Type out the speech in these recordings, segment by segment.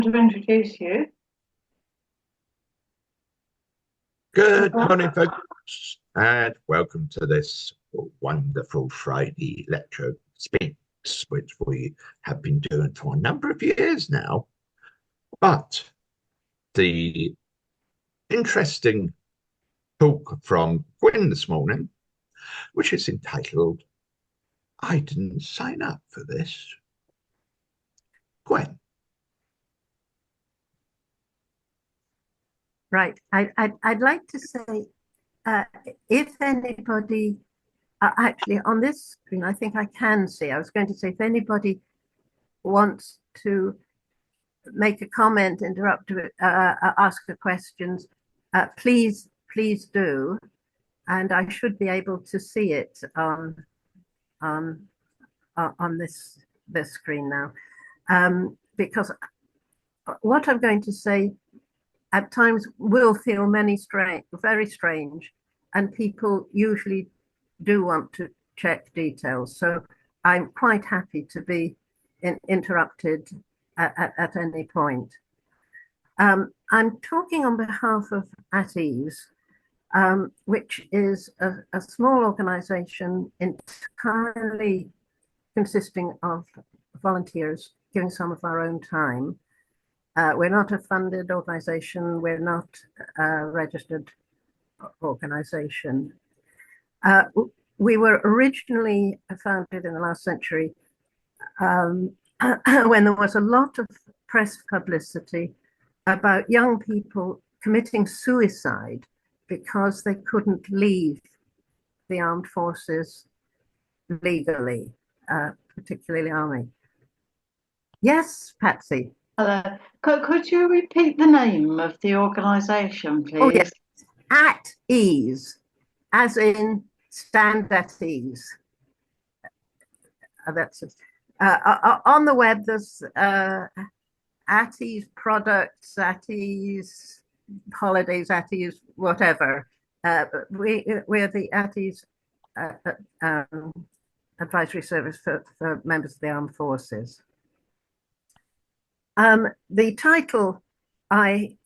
to introduce you. Good morning, folks, and welcome to this wonderful Friday Electro Speaks, which we have been doing for a number of years now. But the interesting talk from Gwyn this morning, which is entitled, I Didn't Sign Up for This. Gwyn. Right. I'd like to say, if anybody, actually on this screen, I think I can see, I was going to say, if anybody wants to make a comment, interrupt, ask a questions, please do. And I should be able to see it on this screen now, because what I'm going to say at times will feel very strange, and people usually do want to check details. So I'm quite happy to be interrupted at any point. I'm talking on behalf of At Ease, which is a small organization entirely consisting of volunteers giving some of our own time. We're not a funded organization. We're not a registered organization. We were originally founded in the last century when there was a lot of press publicity about young people committing suicide because they couldn't leave the armed forces legally, particularly army. Yes, Patsy. Could you repeat the name of the organisation, please? Oh, yes. At Ease, as in stand at ease. That's it. On the web, there's At Ease products, At Ease holidays, At Ease whatever. We're the At Ease advisory service for members of the armed forces. The title, I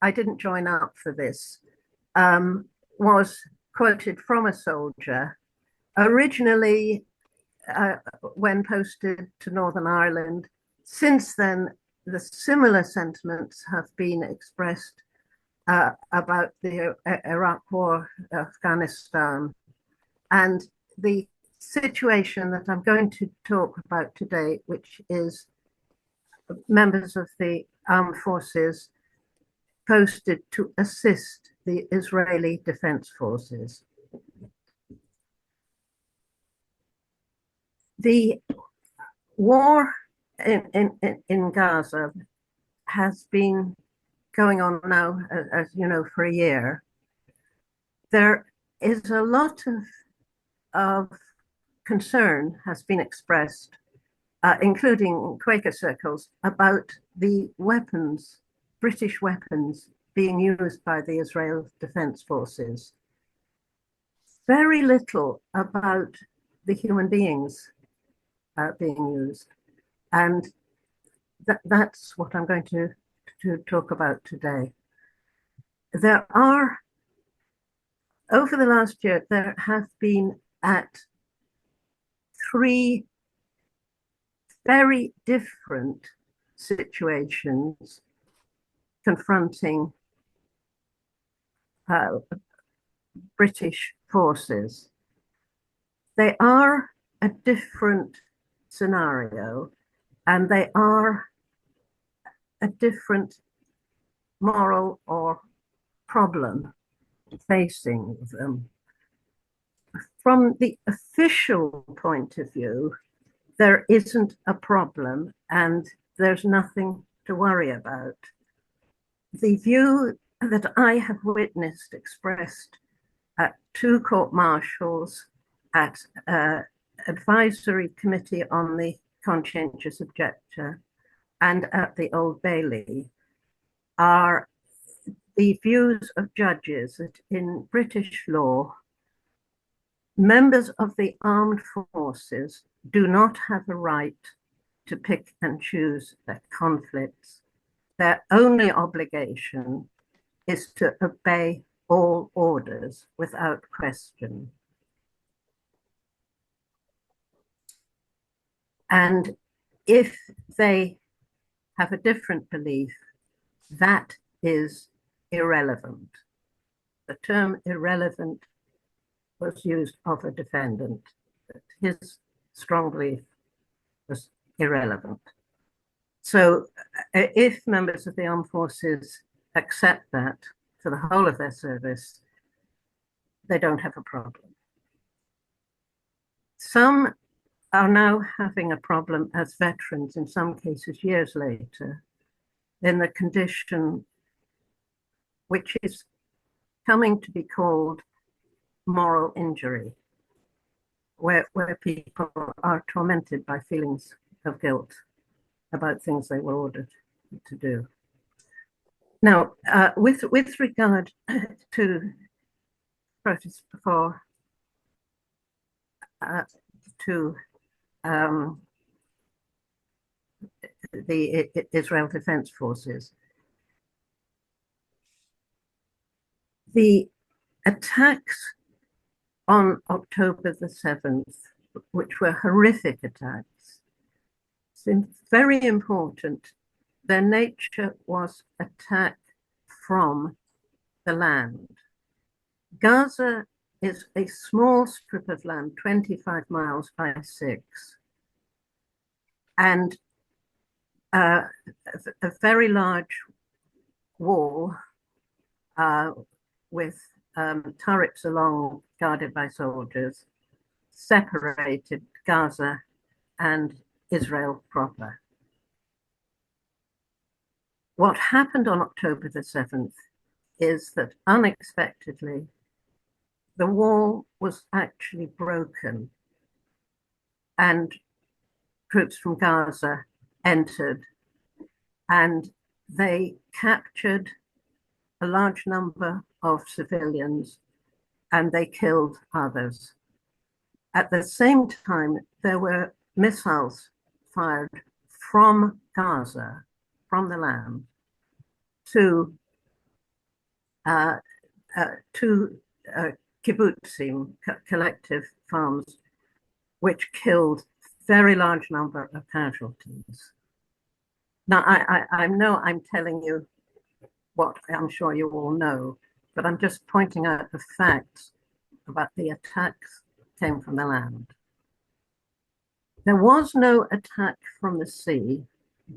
didn't join up for this, was quoted from a soldier, originally when posted to Northern Ireland. Since then, the similar sentiments have been expressed about the Iraq War, Afghanistan, and the situation that I'm going to talk about today, which is members of the armed forces posted to assist the Israeli Defense Forces. The war in Gaza has been going on now, as you know, for a year. There is a lot of concern has been expressed, including Quaker circles, about the weapons, British weapons, being used by the Israel Defense Forces. Very little about the human beings being used. And that's what I'm going to talk about today. There are, over the last year, there have been at 3 very different situations confronting British forces. They are a different scenario, and they are a different moral or problem facing them. From the official point of view, there isn't a problem and there's nothing to worry about. The view that I have witnessed expressed at 2 court-martials, at advisory committee on the conscientious objector, and at the Old Bailey are the views of judges that in British law, members of the armed forces do not have a right to pick and choose their conflicts their only obligation is to obey all orders without question. And if they have a different belief, that is irrelevant. The term irrelevant was used of a defendant, that his strong belief was irrelevant. So if members of the armed forces accept that for the whole of their service, they don't have a problem. Some are now having a problem as veterans, in some cases years later, in the condition which is coming to be called moral injury, where people are tormented by feelings of guilt about things they were ordered to do. Now, with regard to protests for the Israel Defense Forces, the attacks on October the 7th, which were horrific attacks, seemed very important. Their nature was attack from the land. Gaza is a small strip of land, 25 miles by 6, and a very large wall with turrets along, guarded by soldiers, separated Gaza and Israel proper. What happened on October the 7th is that unexpectedly, the wall was actually broken and troops from Gaza entered, and they captured a large number of civilians and they killed others. At the same time, there were missiles fired from Gaza, from the land, to kibbutzim, collective farms, which killed very large number of casualties. Now, I know I'm telling you what I'm sure you all know, but I'm just pointing out the facts about the attacks came from the land. There was no attack from the sea.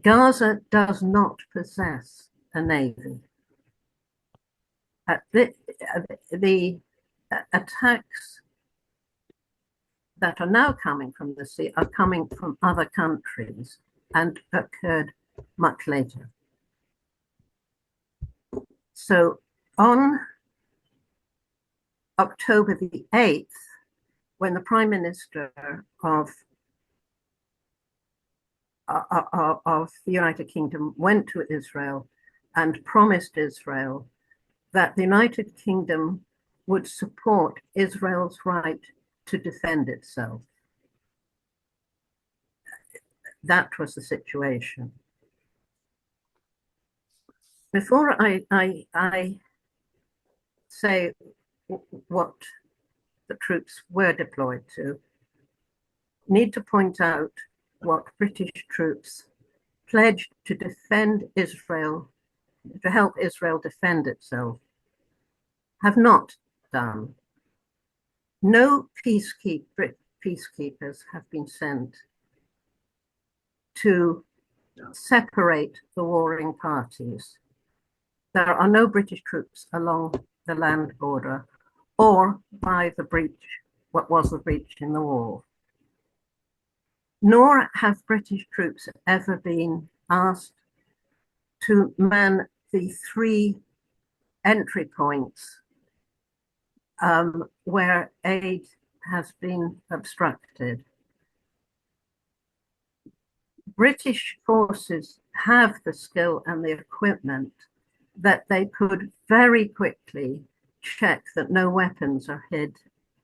Gaza does not possess a navy. The attacks that are now coming from the sea are coming from other countries and occurred much later. So on October the 8th, when the Prime Minister of the United Kingdom went to Israel and promised Israel that the United Kingdom would support Israel's right to defend itself. That was the situation. Before I say what the troops were deployed to, need to point out what British troops pledged to defend Israel, to help Israel defend itself, have not done. No peacekeepers have been sent to separate the warring parties. There are no British troops along the land border or by the breach, what was the breach in the wall. Nor have British troops ever been asked to man the 3 entry points where aid has been obstructed. British forces have the skill and the equipment that they could very quickly check that no weapons are hid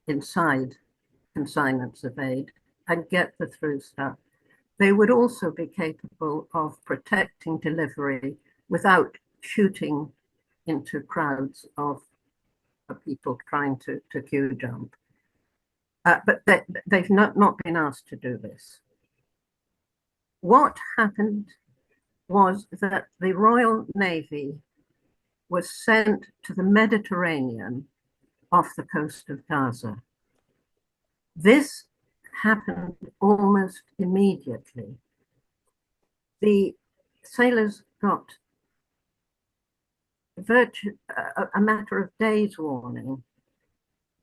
inside consignments of aid and get the through stuff. They would also be capable of protecting delivery without shooting into crowds of people trying to queue jump. But they've not been asked to do this. What happened was that the Royal Navy was sent to the Mediterranean off the coast of Gaza. This happened almost immediately. The sailors got a matter of days warning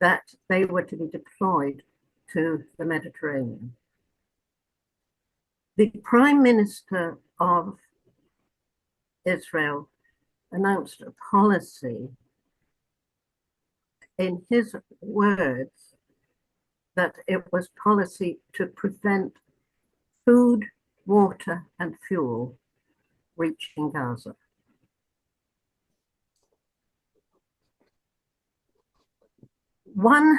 that they were to be deployed to the Mediterranean. The Prime Minister of Israel announced a policy, in his words, that it was policy to prevent food, water, and fuel reaching Gaza. One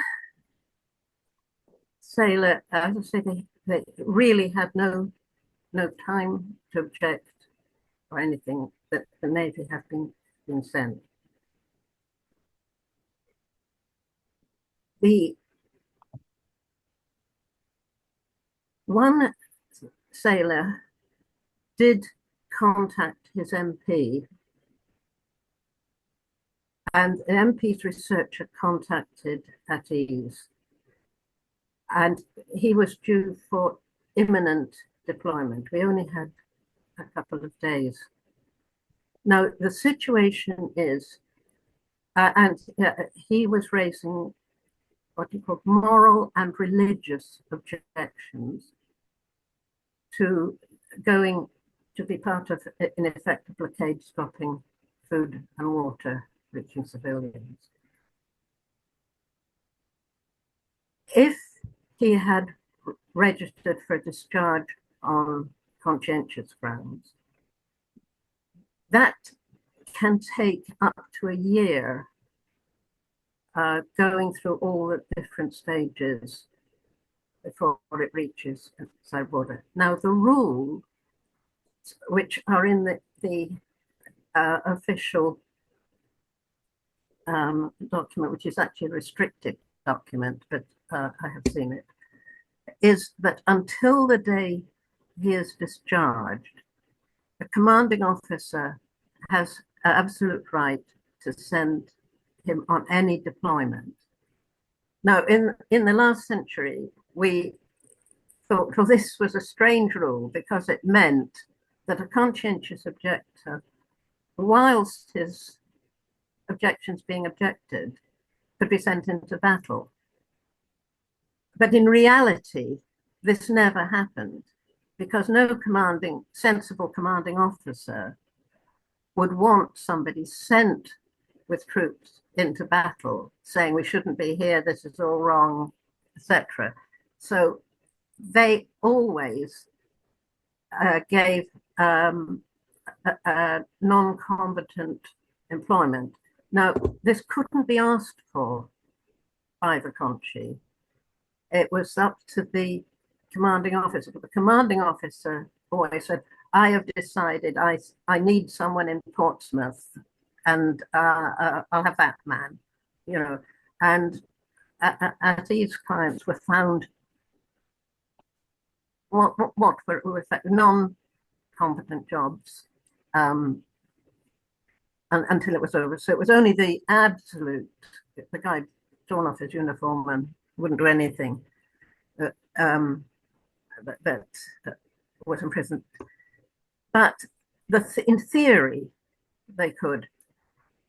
sailor, as I say, they really had no time to object or anything, that the Navy have been sent. The one sailor did contact his MP, and the MP's researcher contacted at ease, and he was due for imminent deployment. We only had a couple of days. Now, the situation is, he was raising what he called moral and religious objections to going to be part of, in effect, a blockade stopping food and water reaching civilians. If he had registered for discharge on conscientious grounds, that can take up to a year, going through all the different stages before it reaches outside border. Now, the rules, which are in the official document, which is actually a restricted document, but I have seen it, is that until the day he is discharged, the commanding officer has absolute right to send him on any deployment. Now, in the last century, we thought, well, this was a strange rule because it meant that a conscientious objector, whilst his objections being objected, could be sent into battle. But in reality, this never happened because no sensible commanding officer would want somebody sent with troops into battle saying we shouldn't be here, this is all wrong, etc. So they always gave non-combatant employment. Now, this couldn't be asked for by the Conchi. It was up to the commanding officer. But the commanding officer always said, I have decided I need someone in Portsmouth, and I'll have that man, you know. And these clients were found what were non-competent jobs until it was over. So it was only the guy torn off his uniform and wouldn't do anything, that was imprisoned. But in theory, they could.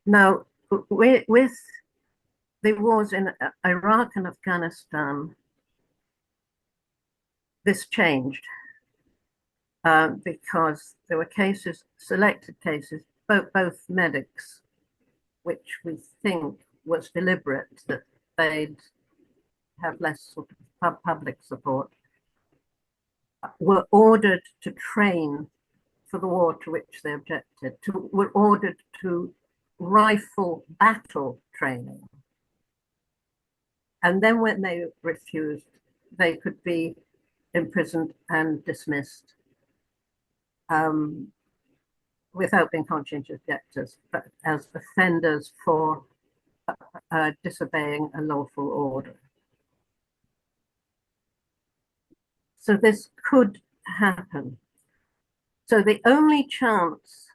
Now, with the wars in Iraq and Afghanistan, this changed because there were selected cases, both medics, which we think was deliberate, that they'd have less sort of public support, were ordered to train for the war to which they objected, were ordered to rifle battle training. And then when they refused, they could be imprisoned and dismissed. without being conscientious objectors, but as offenders for disobeying a lawful order. So this could happen. So the only chance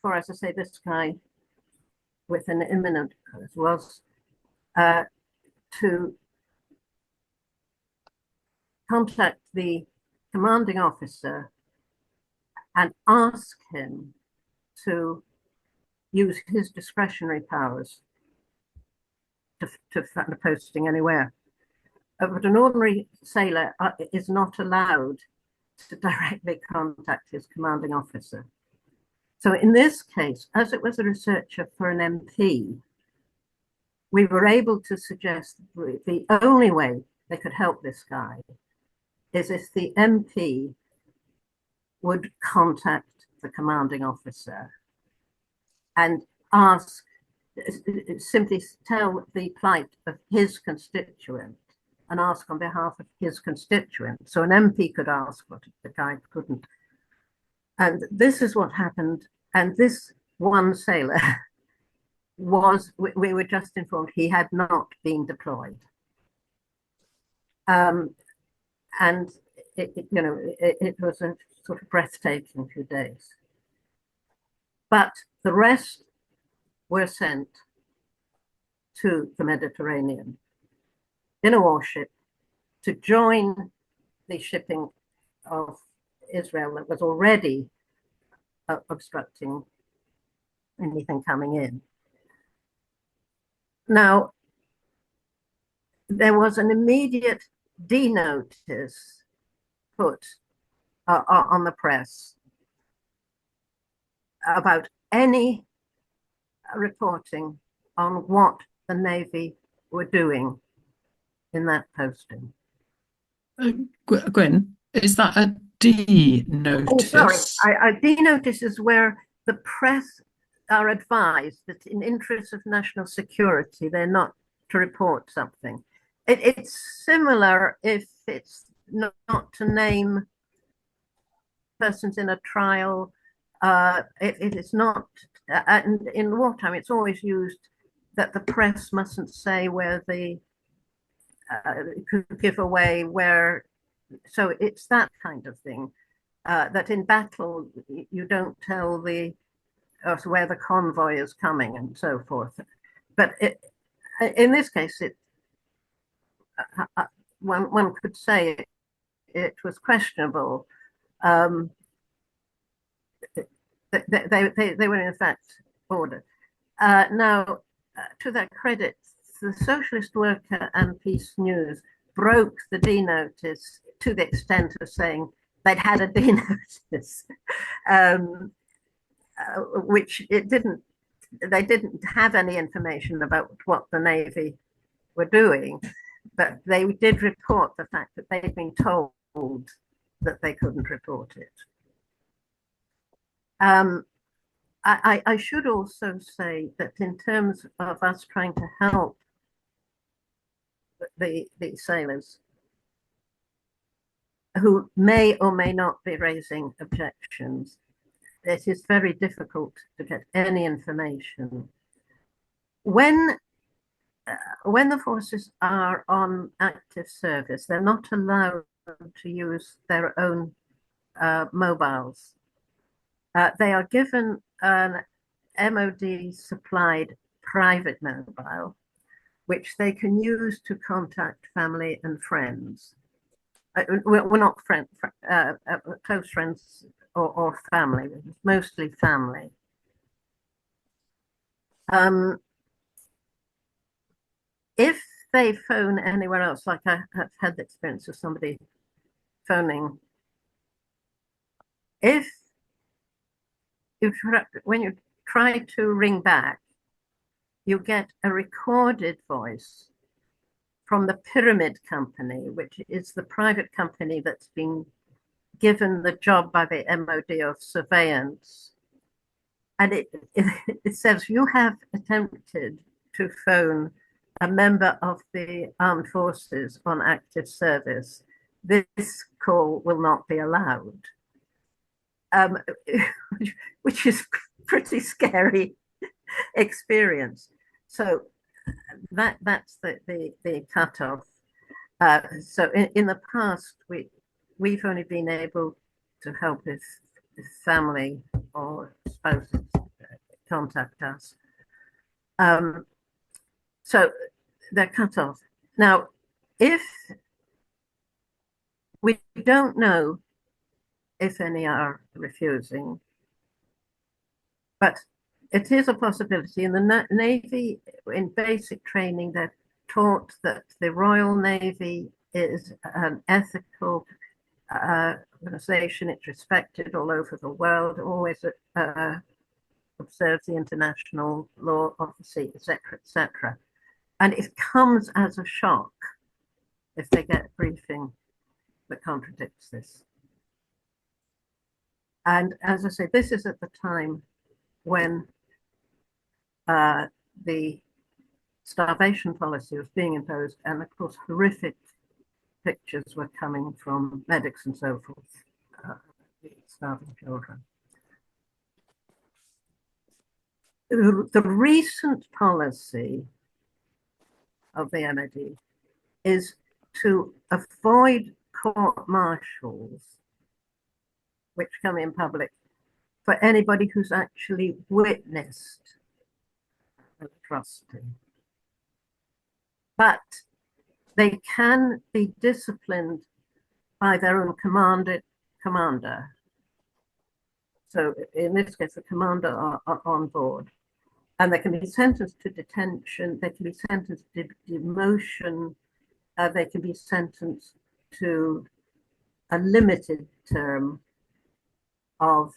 for, as I say, this guy with an imminent cause was to contact the commanding officer and ask him to use his discretionary powers to find a posting anywhere. But an ordinary sailor is not allowed to directly contact his commanding officer. So in this case, as it was a researcher for an MP, we were able to suggest the only way they could help this guy is if the MP would contact the commanding officer and ask, simply tell the plight of his constituent and ask on behalf of his constituent. So an MP could ask what the guy couldn't. And this is what happened. And this one sailor we were just informed he had not been deployed. And it was a sort of breathtaking few days. But the rest were sent to the Mediterranean in a warship to join the shipping of Israel that was already obstructing anything coming in. Now, there was an immediate denotice put on the press about any reporting on what the Navy were doing in that posting. Gwyn, is that a D notice? Oh, sorry. A D notice is where the press are advised that in interest of national security, they're not to report something. It's similar if it's not to name persons in a trial. It is not, and in wartime, it's always used that the press mustn't say where the could give away where. So it's that kind of thing that in battle you don't tell the where the convoy is coming and so forth. But in this case, one could say it was questionable. They were in fact ordered. Now, to their credit, the Socialist Worker and Peace News broke the D notice to the extent of saying they'd had a D notice, which it didn't. They didn't have any information about what the Navy were doing, but they did report the fact that they'd been told that they couldn't report it. I should also say that in terms of us trying to help the sailors who may or may not be raising objections, it is very difficult to get any information. When the forces are on active service, they're not allowed to use their own mobiles. They are given an MOD supplied private mobile, which they can use to contact family and friends. We're not close friends or family, mostly family. If they phone anywhere else, like I have had the experience of somebody phoning, when you try to ring back, you get a recorded voice from the Pyramid Company, which is the private company that's been given the job by the MOD of surveillance. And it says, you have attempted to phone a member of the armed forces on active service. This call will not be allowed. um, which is pretty scary experience. So that's the cutoff. So in the past, we've only been able to help if family or spouses contact us. So they're cut off. Now, if we don't know if any are refusing, but it is a possibility. In the Navy, in basic training, they're taught that the Royal Navy is an ethical organization. It's respected all over the world, always observes the international law of the sea, etc., etc. And it comes as a shock if they get a briefing that contradicts this. And as I say, this is at the time when the starvation policy was being imposed, and of course, horrific pictures were coming from medics and so forth, starving children. The recent policy of the MOD is to avoid court-martials, which come in public, for anybody who's actually witnessed an atrocity. But they can be disciplined by their own commander. So in this case, the commander are on board. And they can be sentenced to detention, they can be sentenced to demotion, they can be sentenced to a limited term of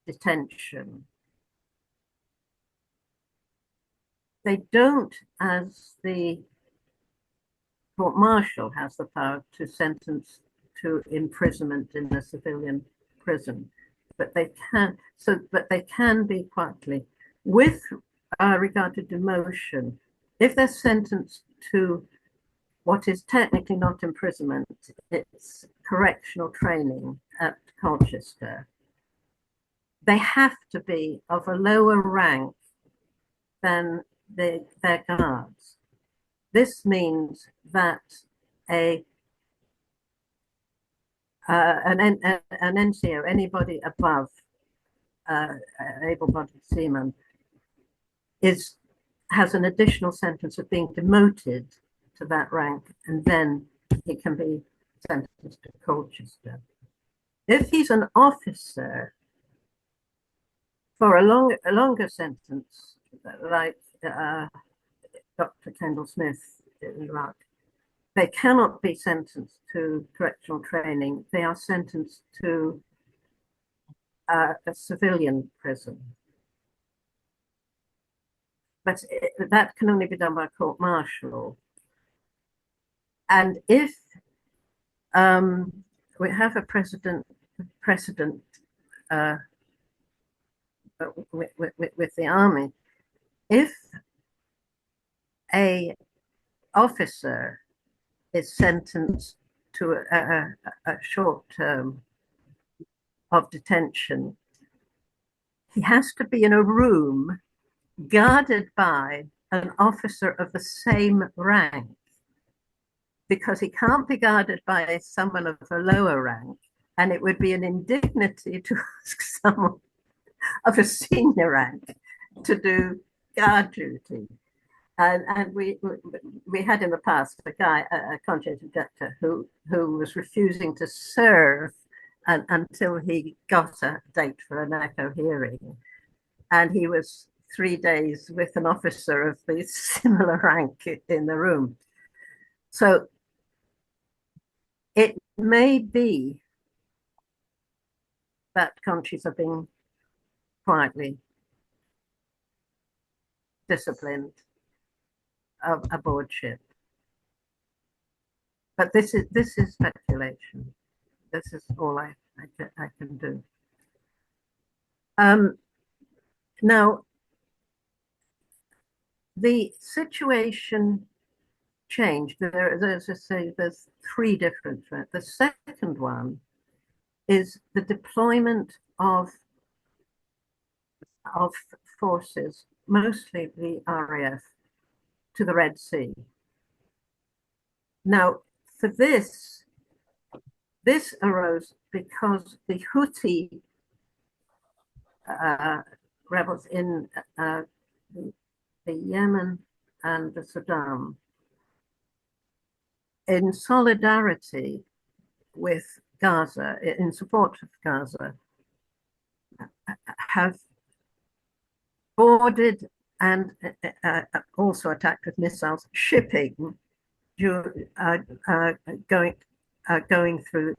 detention. They don't, as the court martial has the power to sentence to imprisonment in a civilian prison, but they can be quietly. With regard to demotion, if they're sentenced to what is technically not imprisonment, it's correctional training at Colchester, they have to be of a lower rank than their guards. This means that an NCO, anybody above able-bodied seaman, has an additional sentence of being demoted to that rank, and then he can be sentenced to Colchester. If he's an officer, for a longer sentence, like Dr. Kendall Smith in Iraq, they cannot be sentenced to correctional training. They are sentenced to a civilian prison. But that can only be done by court martial. And if we have a precedent with the army, if a officer is sentenced to a short term of detention, he has to be in a room guarded by an officer of the same rank, because he can't be guarded by someone of a lower rank, and it would be an indignity to ask someone of a senior rank to do guard duty. And we had in the past a guy, a conscientious objector, who was refusing to serve until he got a date for an echo hearing, and he was 3 days with an officer of the similar rank in the room. So it may be that countries are being quietly disciplined aboard ship, but this is speculation. This is all I can do. Now, the situation changed. There's 3 different threats. The second one is the deployment of forces, mostly the RAF, to the Red Sea. Now, for this arose because the Houthi rebels in the Yemen and the Sudan, in solidarity with Gaza, in support of Gaza, have boarded and also attacked with missiles shipping going through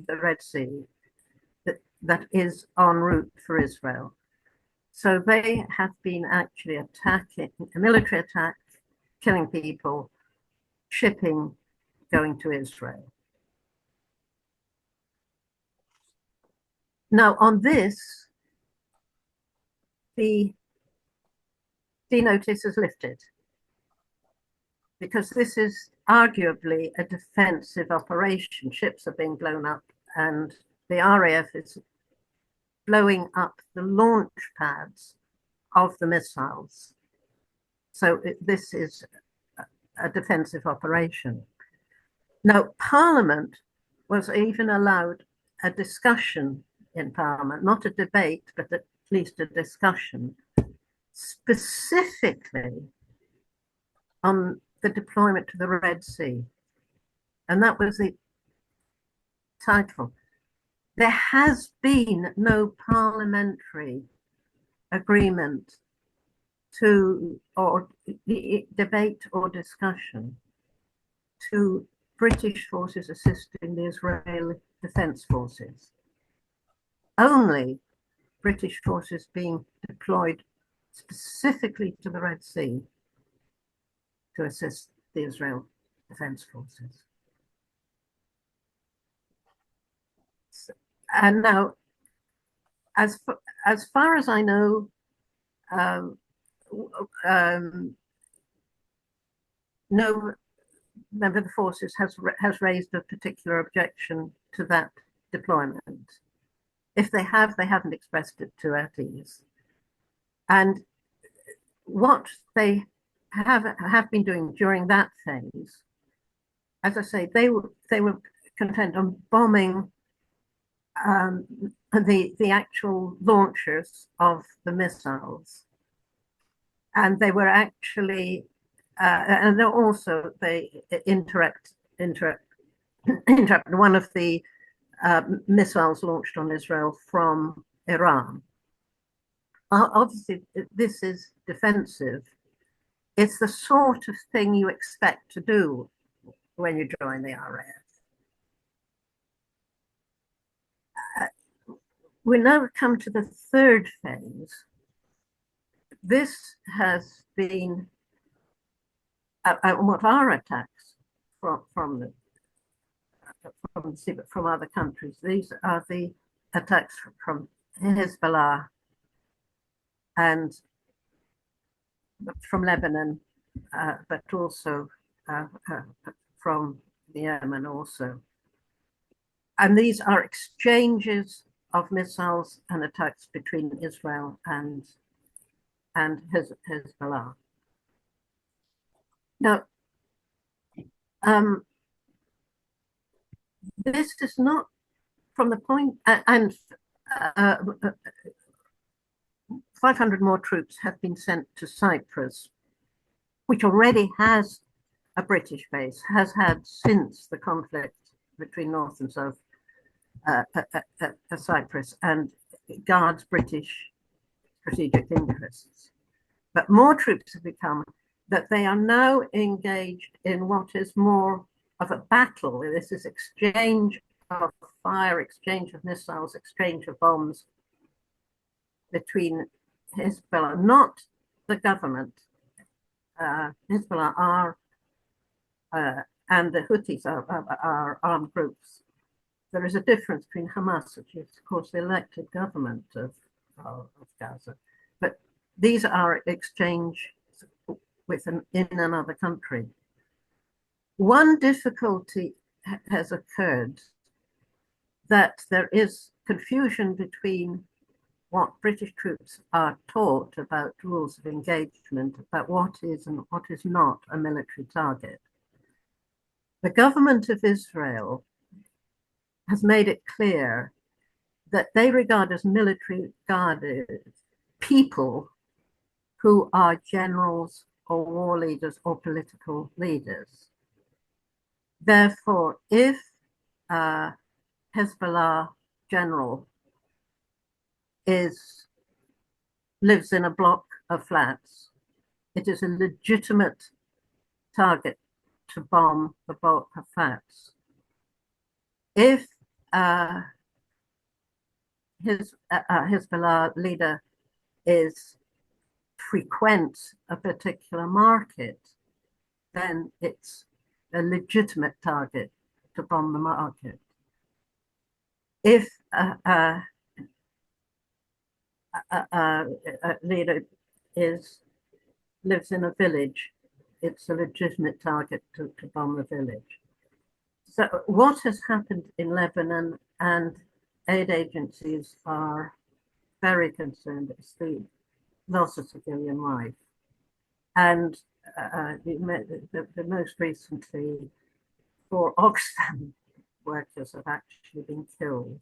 the Red Sea that is en route for Israel. So they have been actually attacking, a military attack, killing people, shipping going to Israel. Now, on this, the notice is lifted because this is arguably a defensive operation. Ships are being blown up and the RAF is blowing up the launch pads of the missiles. So this is a defensive operation. Now, Parliament was even allowed a discussion in Parliament, not a debate, but at least a discussion, specifically on the deployment to the Red Sea. And that was the title. There has been no parliamentary agreement or debate or discussion to British forces assisting the Israeli Defence Forces. Only British forces being deployed specifically to the Red Sea to assist the Israel Defence Forces. And now, as far as I know, no member of the forces has raised a particular objection to that deployment. If they have, they haven't expressed it to our teams. And what they have been doing during that phase, as I say, they were content on bombing the actual launchers of the missiles, and they were actually and also they interrupt one of the missiles launched on Israel from Iran. Obviously, this is defensive. It's the sort of thing you expect to do when you join the RAF. We now come to the third phase. This has been what are attacks from other countries. These are the attacks from Hezbollah and from Lebanon, but also from Yemen also. And these are exchanges of missiles and attacks between Israel and Hezbollah. Now, this is not from the point, and 500 more troops have been sent to Cyprus, which already has a British base, has had since the conflict between North and South Cyprus, and guards British strategic interests. But more troops have become that they are now engaged in what is more of a battle. This is exchange of fire, exchange of missiles, exchange of bombs between Hezbollah, not the government. Hezbollah are, and the Houthis are armed groups. There is a difference between Hamas, which is, of course, the elected government of Gaza, but these are exchange in another country. One difficulty has occurred. that there is confusion between what British troops are taught about rules of engagement, about what is and what is not a military target. The government of Israel has made it clear that they regard as military guarded people who are generals or war leaders or political leaders. Therefore, if a Hezbollah general lives in a block of flats, it is a legitimate target to bomb the block of flats. If Hezbollah leader frequents a particular market, then it's a legitimate target to bomb the market. If a leader lives in a village, it's a legitimate target to bomb the village. So what has happened in Lebanon, and aid agencies are very concerned, is the loss of civilian life. And the most recently, 4 Oxfam workers have actually been killed.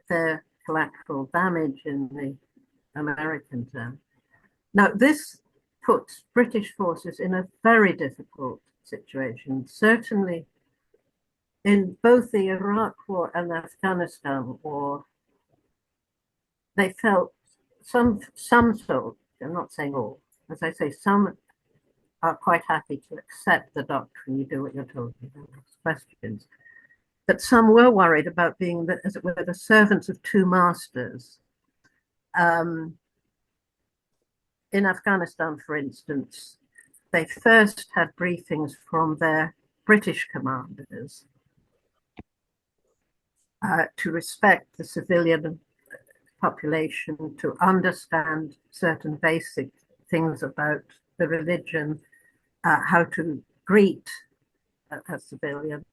Their collateral damage in the American term. Now, this puts British forces in a very difficult situation. Certainly, in both the Iraq War and the Afghanistan War, they felt some felt, I'm not saying all, as I say, some are quite happy to accept the doctrine, you do what you're told, you don't ask questions. But some were worried about being, as it were, the servants of 2 masters. In Afghanistan, for instance, they first had briefings from their British commanders to respect the civilian population, to understand certain basic things about the religion, how to greet a civilian,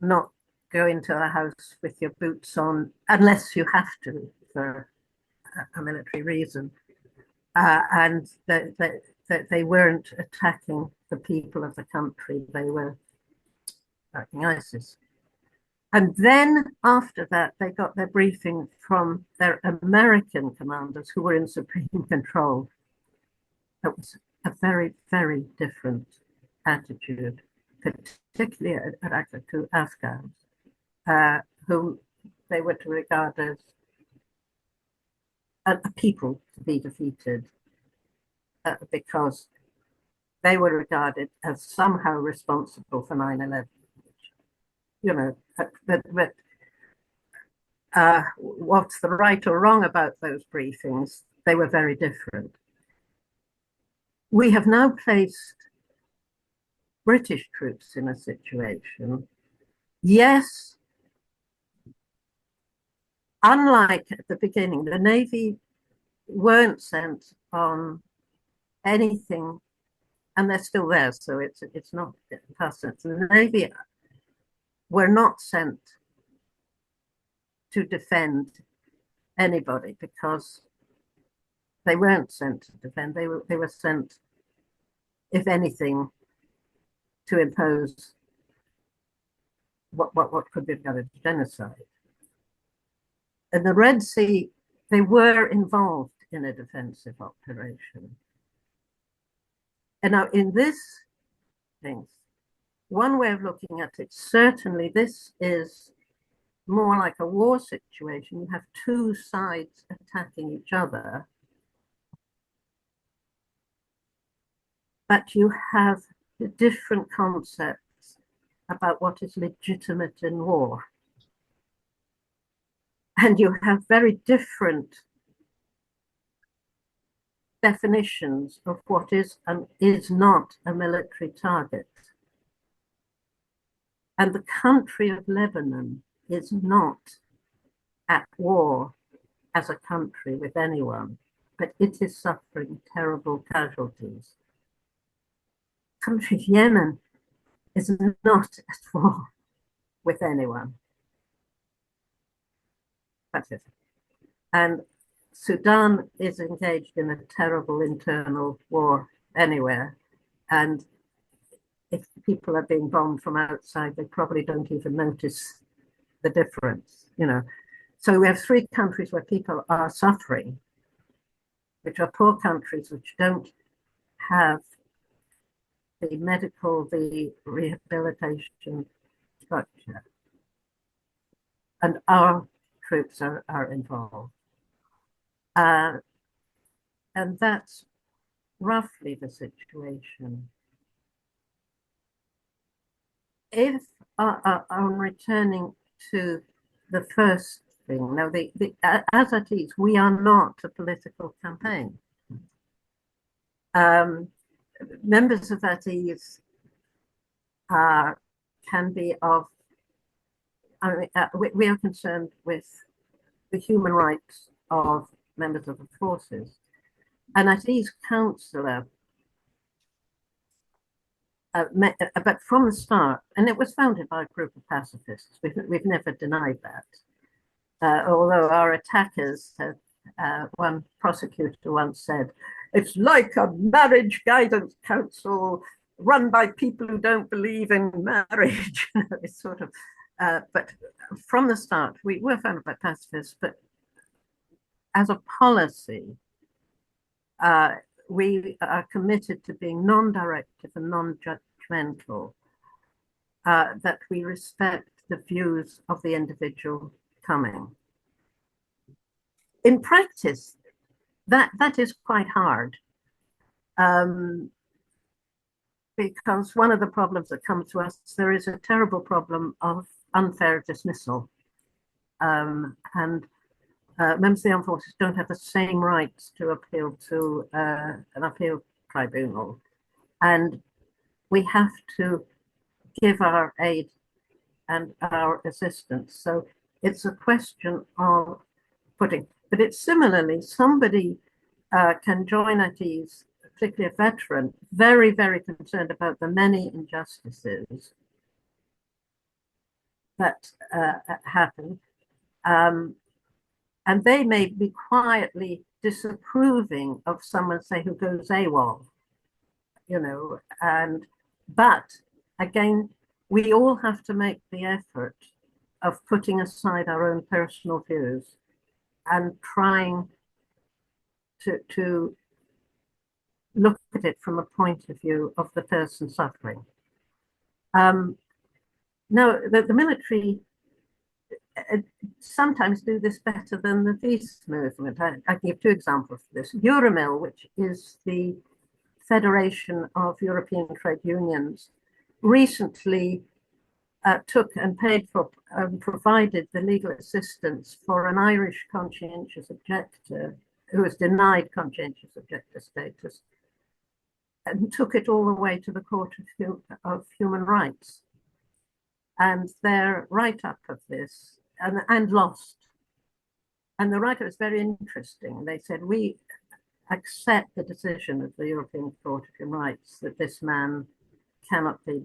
not go into a house with your boots on unless you have to for a military reason, and they weren't attacking the people of the country, they were attacking ISIS. And then after that, they got their briefing from their American commanders who were in supreme control. That was a very, very different attitude, particularly to Afghans, whom they were to regard as a people to be defeated, because they were regarded as somehow responsible for 9/11. You know, but what's the right or wrong about those briefings? They were very different. We have now placed British troops in a situation, yes, unlike at the beginning, the Navy weren't sent on anything, and they're still there, so it's not past tense. The Navy were not sent to defend anybody, because they weren't sent to defend. They were sent, if anything, to impose what could be regarded as genocide. In the Red Sea, they were involved in a defensive operation. And now in this thing, one way of looking at it, certainly this is more like a war situation. You have 2 sides attacking each other, but you have different concepts about what is legitimate in war. And you have very different definitions of what is and is not a military target. And the country of Lebanon is not at war as a country with anyone, but it is suffering terrible casualties. The country of Yemen is not at war with anyone. That's it. And Sudan is engaged in a terrible internal war anywhere. And if people are being bombed from outside, they probably don't even notice the difference, you know. So we have 3 countries where people are suffering, which are poor countries which don't have the medical, the rehabilitation structure. And our troops are involved. And that's roughly the situation. If I'm returning to the first thing, now as at ease, we are not a political campaign. Members of that ease can be of, I mean, we are concerned with the human rights of members of the forces. And at ease councillor, but from the start, and it was founded by a group of pacifists, we've never denied that. Although our attackers have, one prosecutor once said, it's like a marriage guidance council run by people who don't believe in marriage. It's sort of, but from the start, we were founded by pacifists, but as a policy, we are committed to being non-directive and non-judgmental, that we respect the views of the individual coming. In practice, that is quite hard, because one of the problems that comes to us, there is a terrible problem of unfair dismissal. And members of the armed forces don't have the same rights to appeal to an appeal tribunal. And we have to give our aid and our assistance. So it's a question of putting, but it's similarly, somebody can join at ease, particularly a veteran, very, very concerned about the many injustices that happen. And they may be quietly disapproving of someone, say, who goes AWOL, you know, but again, we all have to make the effort of putting aside our own personal views and trying to look at it from a point of view of the person suffering. Now, the military sometimes do this better than the peace movement. I can give 2 examples for this. Euromil, which is the Federation of European Trade Unions, recently took and paid for, provided the legal assistance for an Irish conscientious objector who was denied conscientious objector status, and took it all the way to the Court of Human Rights. And their write-up of this, and lost. And the write-up was very interesting. They said, we accept the decision of the European Court of Human Rights that this man cannot be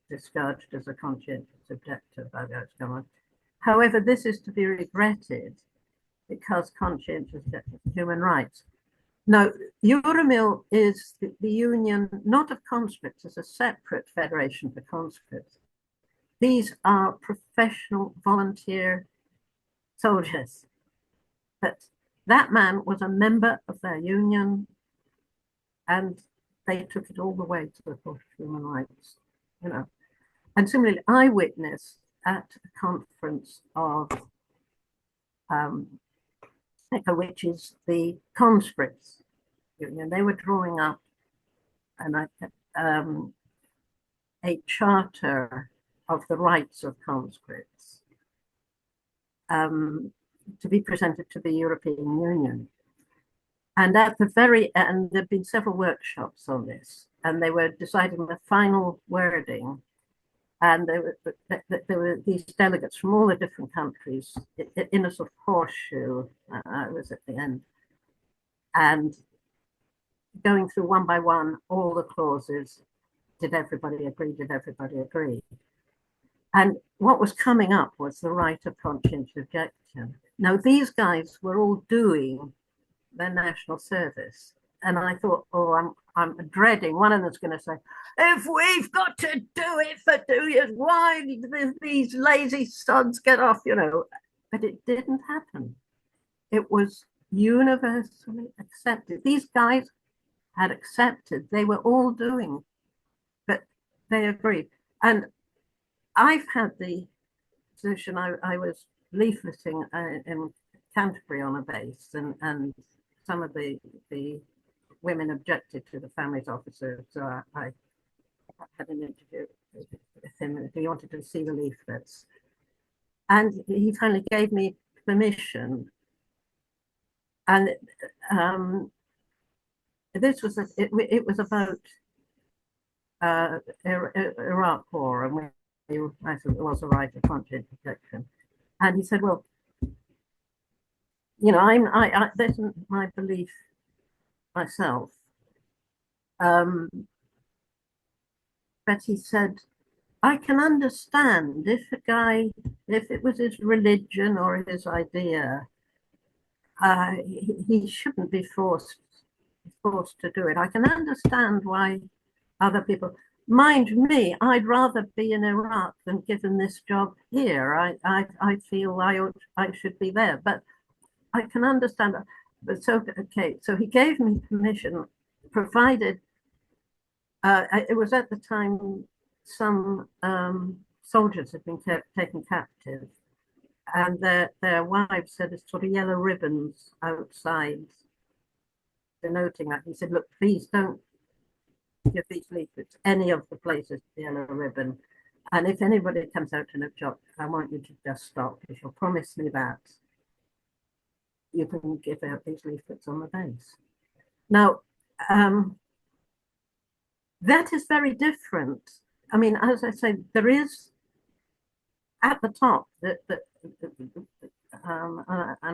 discharged as a conscientious objector by the Irish government. However, this is to be regretted because conscientious objectors of human rights. Now, Euromil is the union, not of conscripts, as a separate federation for conscripts. These are professional volunteer soldiers. But that man was a member of their union, and they took it all the way to the Court of Human Rights, you know. And similarly, I witnessed at a conference of, which is the conscripts union. They were drawing up a charter of the rights of conscripts to be presented to the European Union. And at the very end, there've been several workshops on this, and they were deciding the final wording. And there were these delegates from all the different countries in a sort of horseshoe. I was at the end, and going through one by one all the clauses. did everybody agree? Did everybody agree? And what was coming up was the right of conscientious objection. Now, these guys were all doing their national service. And I thought, oh, I'm dreading. One of them's going to say, if we've got to do it for 2 years, why these lazy sods get off, you know? But it didn't happen. It was universally accepted. These guys had accepted. They were all doing, but they agreed. And I've had the position, I was leafleting in Canterbury on a base, and some of the women objected to the families officer, so I had an interview with him if he wanted to see the leaflets. And he finally gave me permission. And this was, it was about Iraq War, and I said it was a right of conscientious objection. And he said, well, you know, this is my belief myself. But he said, I can understand if a guy, if it was his religion or his idea, he shouldn't be forced to do it. I can understand why other people, mind me, I'd rather be in Iraq than given this job here. I feel I should be there, but I can understand that. But so, okay, so he gave me permission, provided, it was at the time some soldiers had been taken captive, and their wives had sort of yellow ribbons outside denoting that. He said, look, please don't give these leaflets any of the places the yellow ribbon. And if anybody comes out to object, I want you to just stop. If you'll promise me that, you can give out these leaflets on the base. Now, that is very different. I mean, as I say, there is at the top and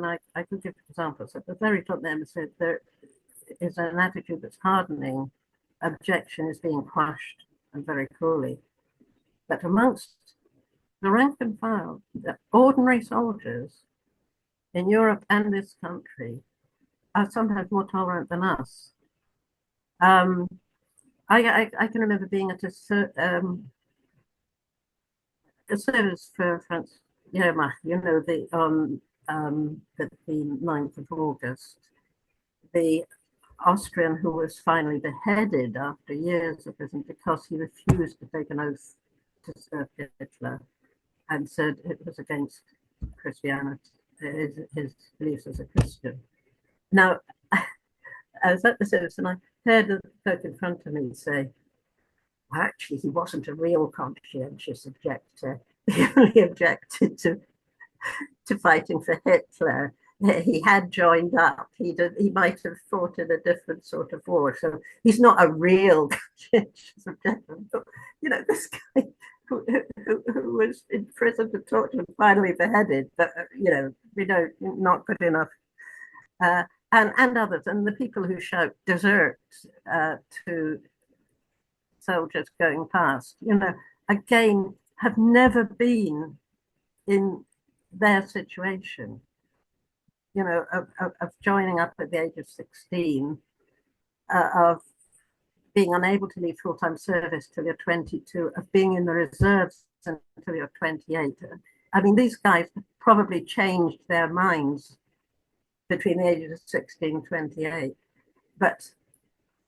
I can give examples. At the very top there is an attitude that's hardening. Objection is being crushed and very cruelly. But amongst the rank and file, the ordinary soldiers in Europe and this country are sometimes more tolerant than us. I can remember being at a service for France, you know, the 9th of August, the Austrian who was finally beheaded after years of prison because he refused to take an oath to serve Hitler and said it was against Christianity, his beliefs as a Christian. Now, I was at the service and I heard the folk in front of me say, actually, he wasn't a real conscientious objector. He only objected to fighting for Hitler. He had joined up. He might have fought in a different sort of war. So he's not a real conscientious objector. You know, this guy who was in prison for torture and finally beheaded, but you know, we don't, not good enough. And others, and the people who shout desert to soldiers going past, you know, again, have never been in their situation, you know, of joining up at the age of 16, of being unable to leave full-time service till you're 22, of being in the reserves until you're 28. I mean, these guys probably changed their minds between the ages of 16 and 28, but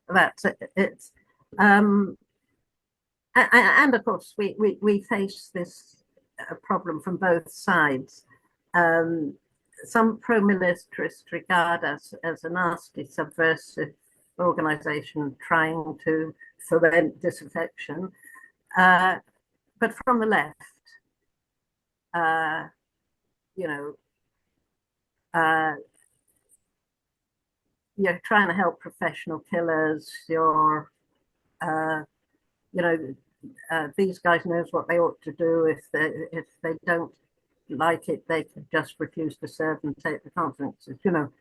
that's it. And of course, we face this problem from both sides. Some pro-militarists regard us as a nasty, subversive organization trying to foment disaffection. But from the left, you know, you're trying to help professional killers. You're, you know, these guys knows what they ought to do. If they don't like it, they could just refuse to serve and take the consequences. You know,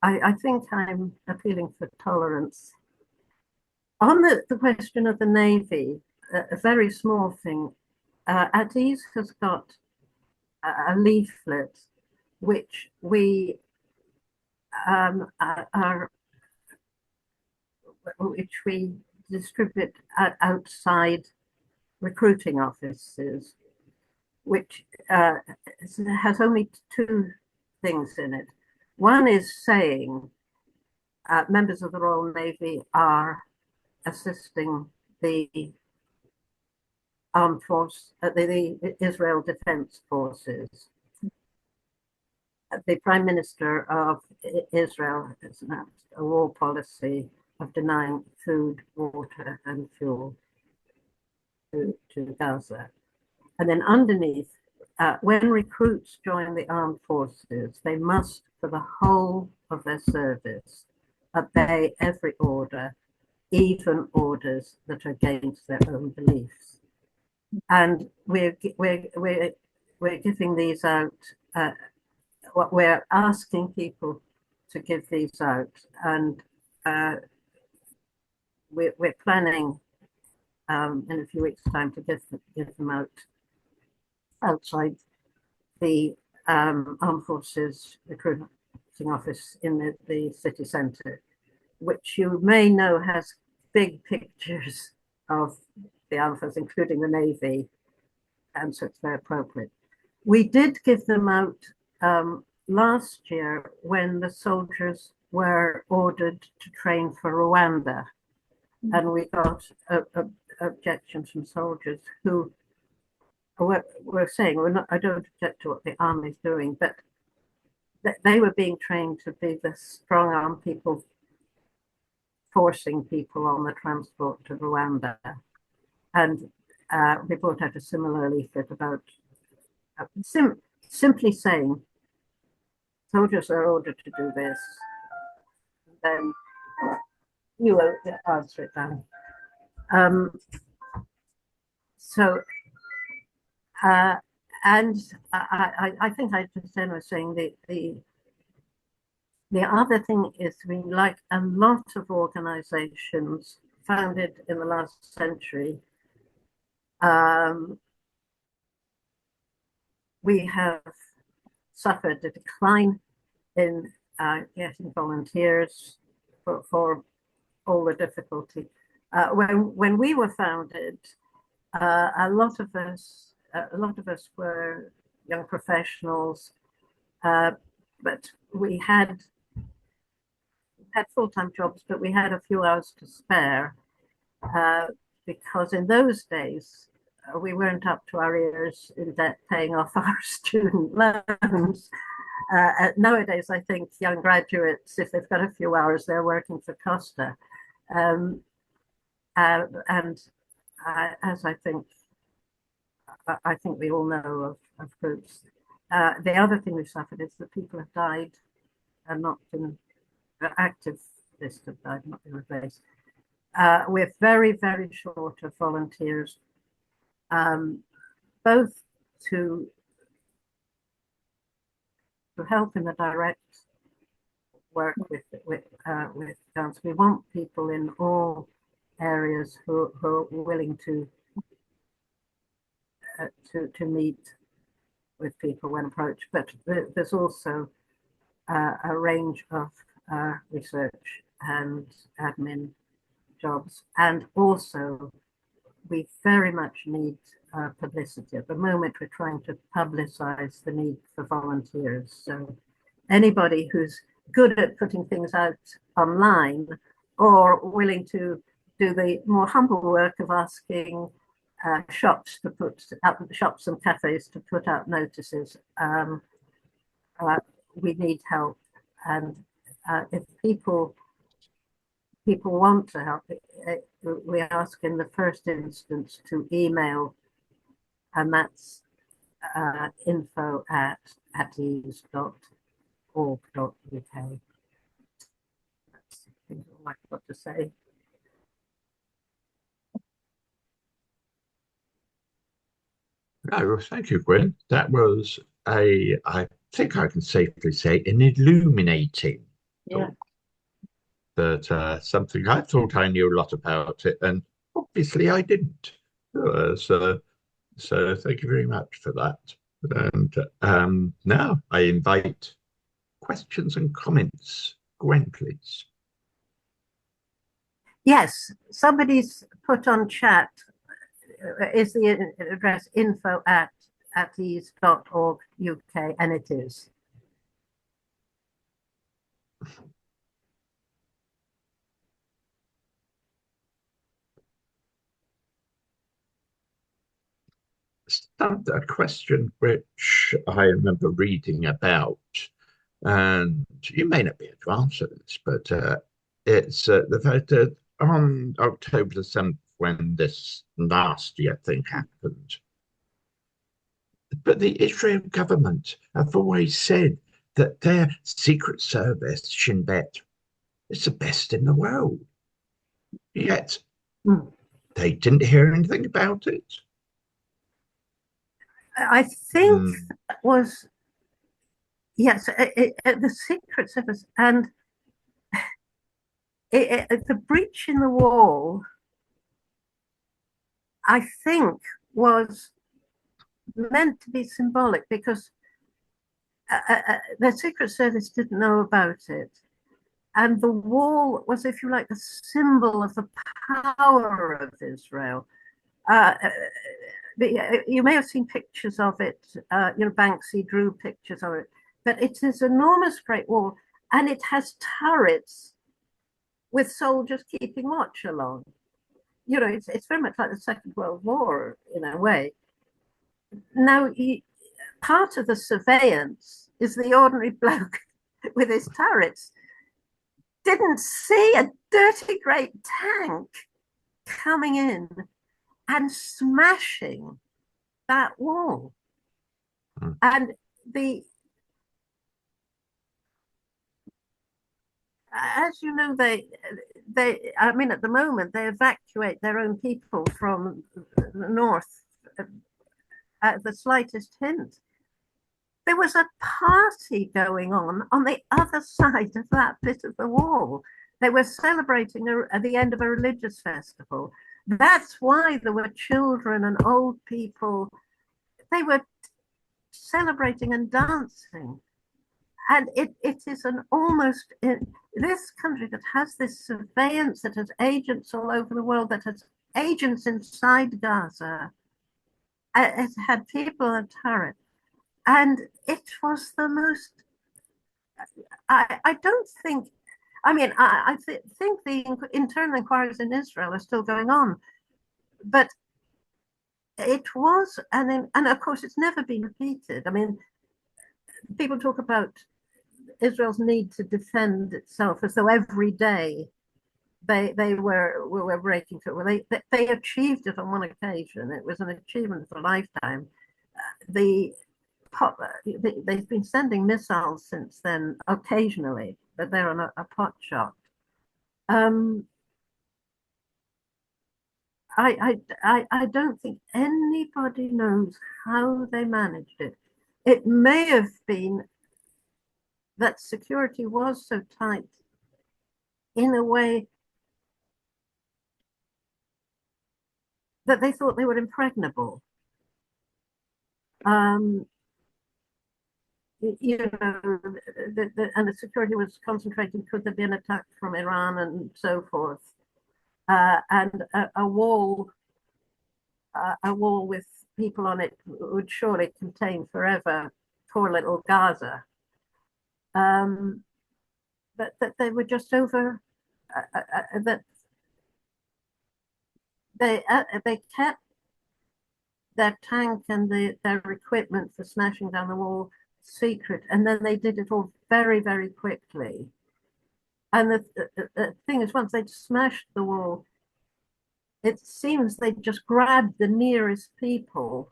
I think I'm appealing for tolerance. On the question of the Navy, a very small thing, At Ease has got a leaflet which we are which we distribute outside recruiting offices, which has only two things in it. One is saying members of the Royal Navy are assisting the armed force, the Israel Defense Forces. The Prime Minister of Israel has announced a war policy of denying food, water, and fuel to Gaza. And then underneath, when recruits join the armed forces, they must, for the whole of their service, obey every order, even orders that are against their own beliefs. And we're giving these out. What we're asking people to give these out, and we're planning in a few weeks' time to give them out outside the Armed Forces Recruiting Office in the city centre, which you may know has big pictures of the Armed Forces, including the Navy, and so it's very appropriate. We did give them out last year when the soldiers were ordered to train for Rwanda, and we got objections from soldiers who were saying, I don't object to what the army's doing, but they were being trained to be the strong arm people forcing people on the transport to Rwanda. And we brought out a similar leaflet about simply saying, soldiers are ordered to do this, then you will answer it down. And I think I just then was saying the other thing is we like a lot of organizations founded in the last century. We have suffered a decline in getting volunteers for all the difficulty. When we were founded, a lot of us were young professionals, but we had full-time jobs, but we had a few hours to spare because in those days we weren't up to our ears in debt paying off our student loans. Nowadays, I think young graduates, if they've got a few hours, they're working for Costa. And as I think we all know of groups. The other thing we've suffered is that people have died and not been active list have died, not been replaced. We're very, very short of volunteers, both to help in the direct work with guns. We want people in all areas who are willing to meet with people when approached, but there's also a range of research and admin jobs, and also we very much need publicity. At the moment, we're trying to publicize the need for volunteers. So anybody who's good at putting things out online or willing to do the more humble work of asking shops and cafes to put out notices, we need help. And if people want to help, we ask in the first instance to email, and that's info@ease.org.uk. That's things I'd like to say. No, thank you, Gwyn. That was I think I can safely say, an illuminating Yeah. But something I thought I knew a lot about it, and obviously I didn't. So thank you very much for that. And now I invite questions and comments. Gwen, please. Yes, somebody's put on chat, is the address info@ease.org.uk, and it is. A question which I remember reading about, and you may not be able to answer this, but it's the fact that on October the 7th, when this last year thing happened, but the Israel government have always said that their secret service, Shin Bet, is the best in the world. Yet they didn't hear anything about it. I think that was, yes, the Secret Service, and the breach in the wall, I think, was meant to be symbolic because the Secret Service didn't know about it. And the wall was, if you like, the symbol of the power of Israel. You may have seen pictures of it. Banksy drew pictures of it. But it's this enormous great wall, and it has turrets with soldiers keeping watch along. It's very much like the Second World War in a way. Now, part of the surveillance is the ordinary bloke with his turrets didn't see a dirty great tank coming in and smashing that wall. And as you know, I mean, at the moment, they evacuate their own people from the north at the slightest hint. There was a party going on the other side of that bit of the wall. They were celebrating at the end of a religious festival. That's why there were children and old people. They were celebrating and dancing. And it is an almost, this country that has this surveillance, that has agents all over the world, that has agents inside Gaza. It had people on turret. And it was the most, I don't think, I mean, I think the internal inquiries in Israel are still going on, but it was, and of course it's never been repeated. I mean, people talk about Israel's need to defend itself as though every day they were breaking through. Well, they achieved it on one occasion. It was an achievement of a lifetime. They've been sending missiles since then, occasionally, but they're on a pot shot. I don't think anybody knows how they managed it. It may have been that security was so tight in a way that they thought they were impregnable. And the security was concentrating, could there be an attack from Iran and so forth? And a wall with people on it would surely contain forever poor little Gaza. But that they were just over, that they kept their tank and their equipment for smashing down the wall secret, and then they did it all very, very quickly. And the thing is, once they'd smashed the wall, it seems they just grabbed the nearest people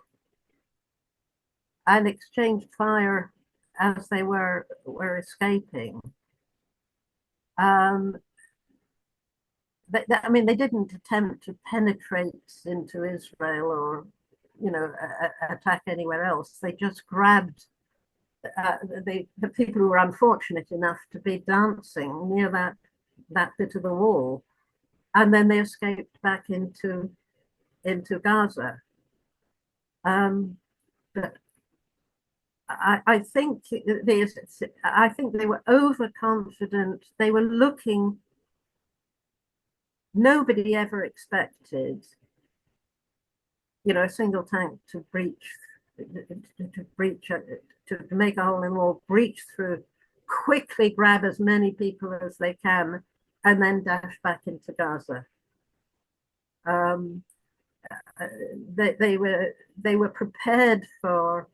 and exchanged fire as they were escaping. I mean, they didn't attempt to penetrate into Israel or, attack anywhere else. They just grabbed the people who were unfortunate enough to be dancing near that bit of the wall, and then they escaped back into Gaza. But I think they were overconfident. They were looking. Nobody ever expected, a single tank to make a hole in the wall, breach through, quickly grab as many people as they can, and then dash back into Gaza. They were prepared for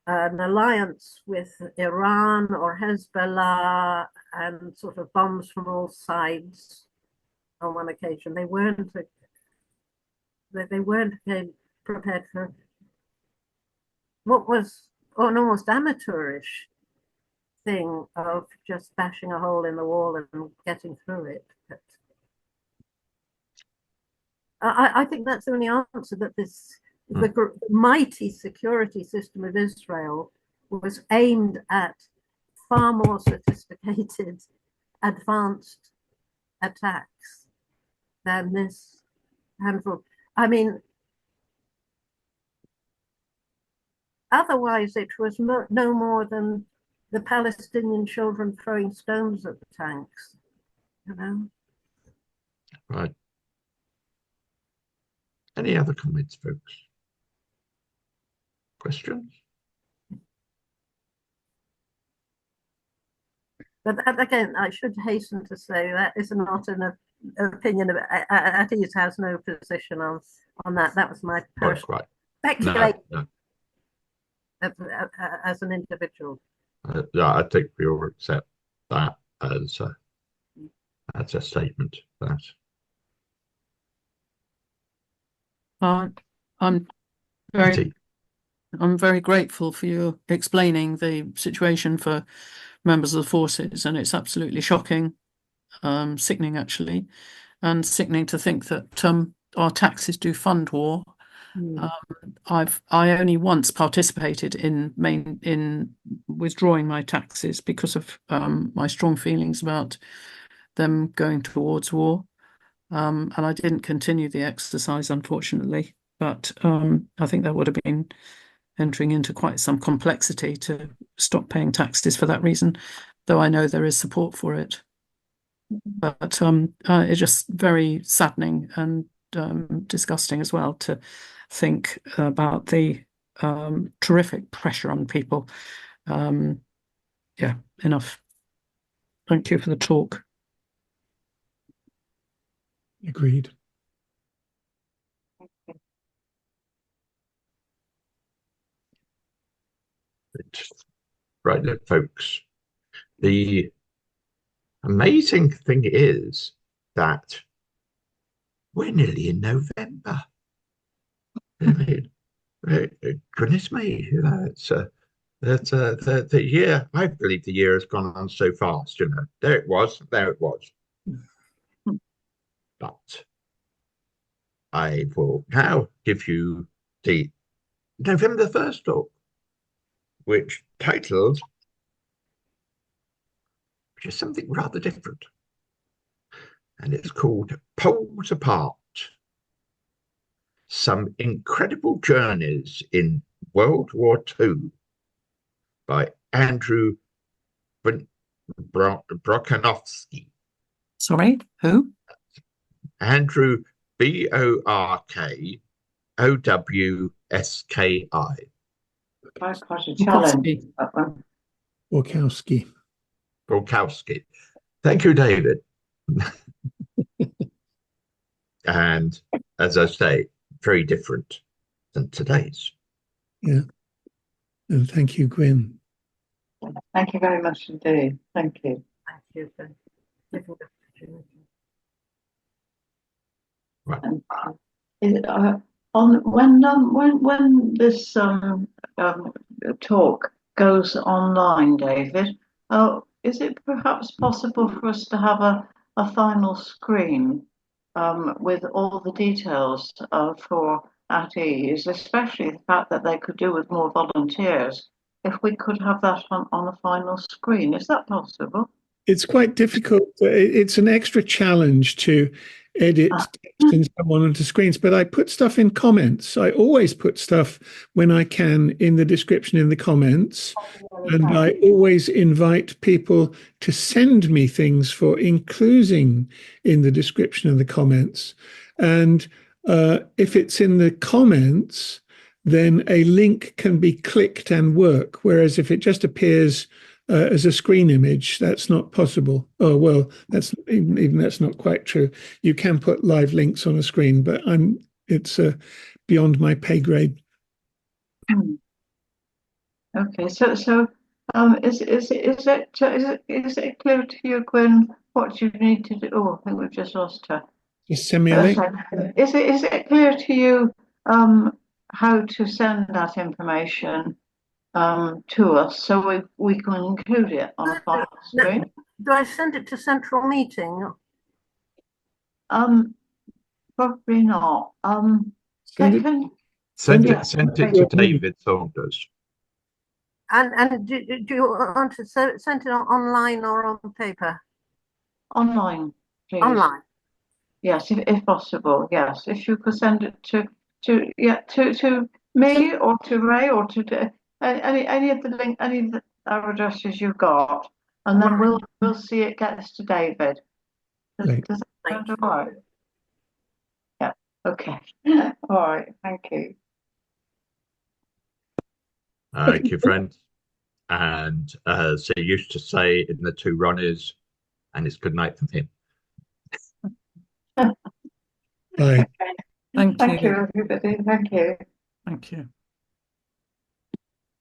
an alliance with Iran or Hezbollah and sort of bombs from all sides. On one occasion, they weren't prepared for what was an almost amateurish thing of just bashing a hole in the wall and getting through it. But I think that's the only answer, that the mighty security system of Israel was aimed at far more sophisticated, advanced attacks than this handful. I mean, otherwise it was no more than the Palestinian children throwing stones at the tanks, Right. Any other comments, folks? Questions? But again, I should hasten to say that is not an opinion of Atees has no position on that. That was my personal speculation as an individual. Yeah, I think we all accept that as a statement. I'm very grateful for you explaining the situation for members of the forces, and it's absolutely shocking, sickening actually, and sickening to think that our taxes do fund war. I only once participated in withdrawing my taxes because of my strong feelings about them going towards war, and I didn't continue the exercise, unfortunately. But I think that would have been entering into quite some complexity to stop paying taxes for that reason, though I know there is support for it. But it's just very saddening and disgusting as well to think about the terrific pressure on people. Yeah, enough. Thank you for the talk. Agreed. Right, folks. The amazing thing is that we're nearly in November. I mean, goodness me, it's the year. I believe the year has gone on so fast. There it was. But I will now give you the November 1st talk, which titled, which is something rather different. And it's called Poles Apart: Some Incredible Journeys in World War II by Andrew Brokanowski. Sorry, who? Andrew Borkowski. Borkowski. Thank you, David. And as I say, very different than today's. Yeah. And thank you, Gwyn. Thank you very much indeed. Thank you. Thank you for giving the opportunity. Right. When this talk goes online, David, is it perhaps possible for us to have a final screen with all the details for at ease, especially the fact that they could do with more volunteers if we could have that on a final screen. Is that possible? It's quite difficult. It's an extra challenge to edit text and so on onto screens, but I put stuff in comments. I always put stuff when I can in the description in the comments. And I always invite people to send me things for including in the description and the comments. And if it's in the comments, then a link can be clicked and work. Whereas if it just appears as a screen image, that's not possible. Oh, well, that's even that's not quite true. You can put live links on a screen, but it's beyond my pay grade. Okay, so is it clear to you, Gwyn, what you need to do? Oh, I think we've just lost her. Just send me a link. Is it clear to you how to send that information to us so we can include it on a final screen? Do I send it to central meeting? Probably not. Send it to David Saunders. And do you want to send it online or on paper? Online, please. Online. Yes, if possible. Yes, if you could send it to me or to Ray or to any of the link, any of our addresses you've got, and then we'll see it gets to David. Does that sound all right? Yeah. Okay. All right. Thank you. Thank you, friends. And as they used to say in the Two Ronnies, and it's good night from him. Bye. Thank you. Thank you, everybody. Thank you. Thank you.